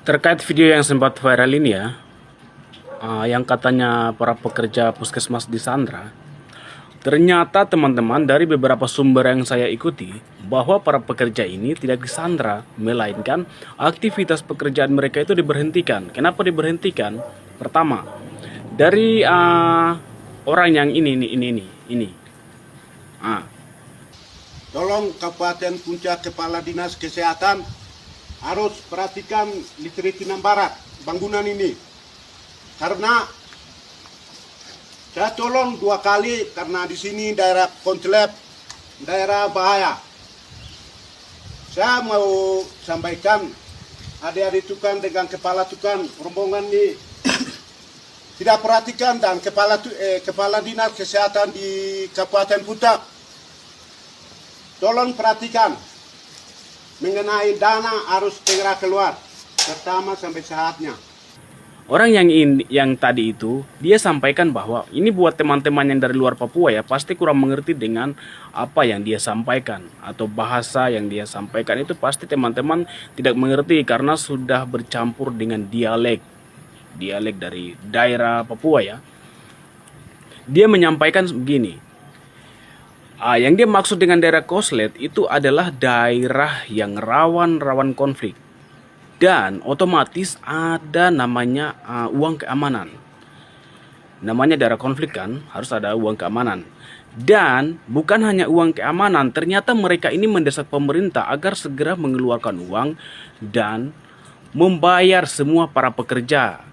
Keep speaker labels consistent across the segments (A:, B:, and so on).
A: Terkait video yang sempat viral ini ya, yang katanya para pekerja puskesmas disandra, ternyata teman-teman dari beberapa sumber yang saya ikuti bahwa para pekerja ini tidak disandra, melainkan aktivitas pekerjaan mereka itu diberhentikan. Kenapa diberhentikan? Pertama, dari orang yang ini. Ah,
B: Tolong Kabupaten Puncak Kepala Dinas Kesehatan harus perhatikan Literi Tinam Barat bangunan ini, karena saya tolong 2 kali karena di sini daerah kontlep, daerah bahaya. Saya mau sampaikan adik-adik tukang dengan kepala tukang rombongan ini tidak perhatikan, dan kepala dinas kesehatan di Kabupaten Puncak tolong perhatikan mengenai dana harus segera keluar pertama sampai saatnya.
A: orang yang tadi itu dia sampaikan bahwa ini buat teman-teman yang dari luar Papua ya, pasti kurang mengerti dengan apa yang dia sampaikan atau bahasa yang dia sampaikan itu pasti teman-teman tidak mengerti karena sudah bercampur dengan dialek dari daerah Papua ya. Dia menyampaikan begini. Yang dia maksud dengan daerah Koslet itu adalah daerah yang rawan konflik. Dan otomatis ada namanya uang keamanan. Namanya daerah konflik kan, harus ada uang keamanan. Dan bukan hanya uang keamanan, ternyata mereka ini mendesak pemerintah agar segera mengeluarkan uang dan membayar semua para pekerja.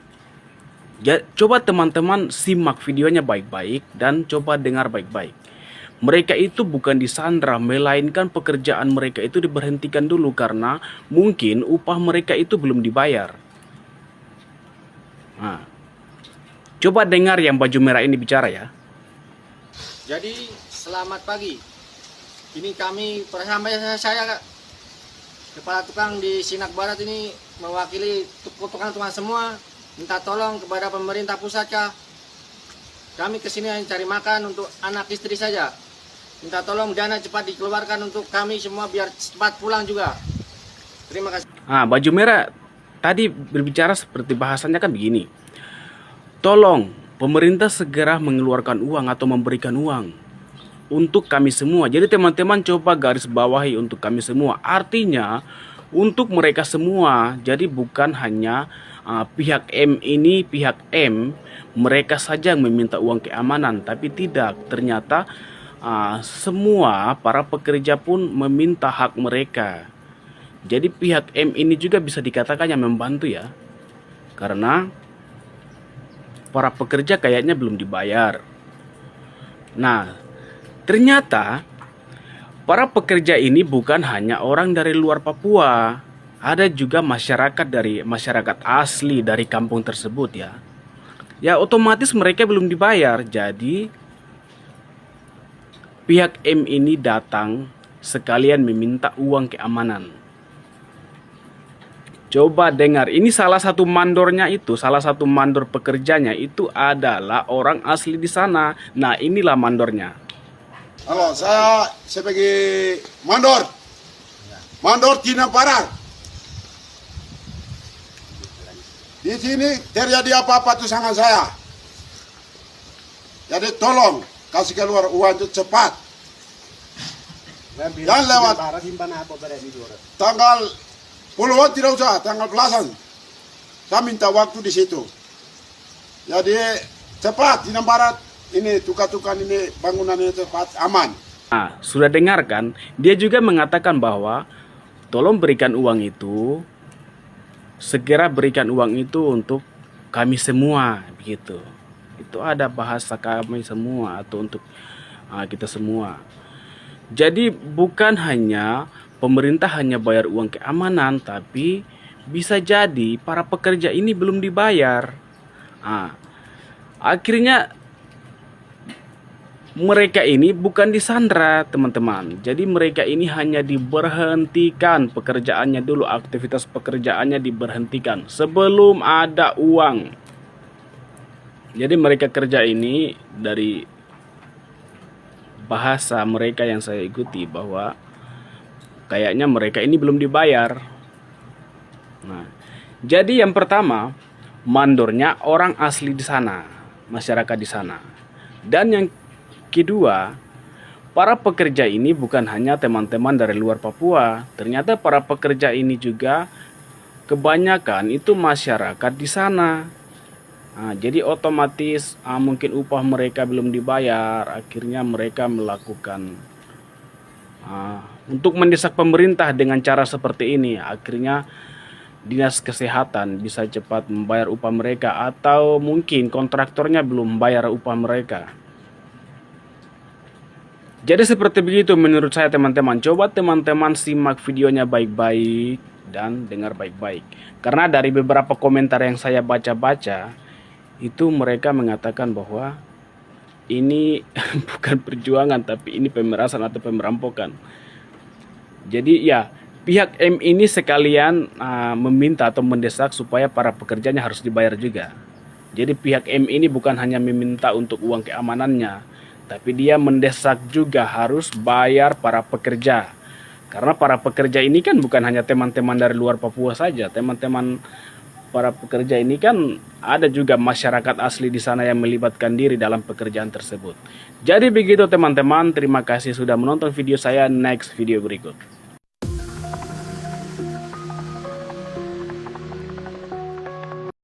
A: Ya, coba teman-teman simak videonya baik-baik dan coba dengar baik-baik. Mereka itu bukan disandra, melainkan pekerjaan mereka itu diberhentikan dulu karena mungkin upah mereka itu belum dibayar. Nah, coba dengar yang baju merah ini bicara ya.
C: Jadi selamat pagi. Ini kami bersama saya kepala tukang di Sinak Barat ini mewakili tukang-tukang semua minta tolong kepada pemerintah pusat kah. Kami kesini hanya cari makan untuk anak istri saja. Minta tolong dana cepat dikeluarkan untuk kami semua biar cepat pulang juga. Terima kasih.
A: Baju merah tadi berbicara seperti bahasanya kan begini. Tolong pemerintah segera mengeluarkan uang atau memberikan uang untuk kami semua. Jadi teman-teman coba garis bawahi untuk kami semua. Artinya untuk mereka semua. Jadi bukan hanya pihak M ini, pihak M mereka saja yang meminta uang keamanan, tapi tidak. Ternyata semua para pekerja pun meminta hak mereka. Jadi pihak M ini juga bisa dikatakan yang membantu ya, karena para pekerja kayaknya belum dibayar. Nah, ternyata para pekerja ini bukan hanya orang dari luar Papua, ada juga masyarakat asli dari kampung tersebut ya. Ya otomatis mereka belum dibayar, jadi pihak M ini datang sekalian meminta uang keamanan. Coba dengar, ini salah satu mandornya itu, salah satu mandor pekerjanya itu adalah orang asli di sana. Nah inilah mandornya.
B: Halo, saya sebagai mandor Tinam Barat. Di sini terjadi apa-apa tuh sama saya. Jadi tolong kasih keluar uang itu cepat. Dan lewat tanggal puluhan tidak usah, tanggal belasan. Saya minta waktu di situ. Jadi cepat Tinam Barat ini tukar-tukar ini bangunan ini cepat aman.
A: Nah, sudah dengarkan, dia juga mengatakan bahwa tolong berikan uang itu, segera berikan uang itu untuk kami semua, begitu. Itu ada bahasa kami semua atau untuk kita semua. Jadi bukan hanya pemerintah hanya bayar uang keamanan, tapi bisa jadi para pekerja ini belum dibayar. Akhirnya mereka ini bukan disandra teman-teman. Jadi mereka ini hanya diberhentikan pekerjaannya dulu, aktivitas pekerjaannya diberhentikan sebelum ada uang. Jadi mereka kerja ini dari bahasa mereka yang saya ikuti bahwa kayaknya mereka ini belum dibayar. Nah, jadi yang pertama, mandornya orang asli di sana, masyarakat di sana. Dan yang kedua, para pekerja ini bukan hanya teman-teman dari luar Papua. Ternyata para pekerja ini juga kebanyakan itu masyarakat di sana. Nah, jadi otomatis mungkin upah mereka belum dibayar, akhirnya mereka melakukan untuk mendesak pemerintah dengan cara seperti ini. Akhirnya dinas kesehatan bisa cepat membayar upah mereka, atau mungkin kontraktornya belum membayar upah mereka. Jadi seperti begitu menurut saya teman-teman. Coba teman-teman simak videonya baik-baik dan dengar baik-baik. Karena dari beberapa komentar yang saya baca-baca, itu mereka mengatakan bahwa ini bukan perjuangan tapi ini pemerasan atau pemerampokan. Jadi ya, pihak M ini sekalian meminta atau mendesak supaya para pekerjanya harus dibayar juga. Jadi pihak M ini bukan hanya meminta untuk uang keamanannya, tapi dia mendesak juga harus bayar para pekerja. Karena para pekerja ini kan bukan hanya teman-teman dari luar Papua saja, teman-teman para pekerja ini kan ada juga masyarakat asli di sana yang melibatkan diri dalam pekerjaan tersebut. Jadi begitu teman-teman, terima kasih sudah menonton video saya. Next video berikut.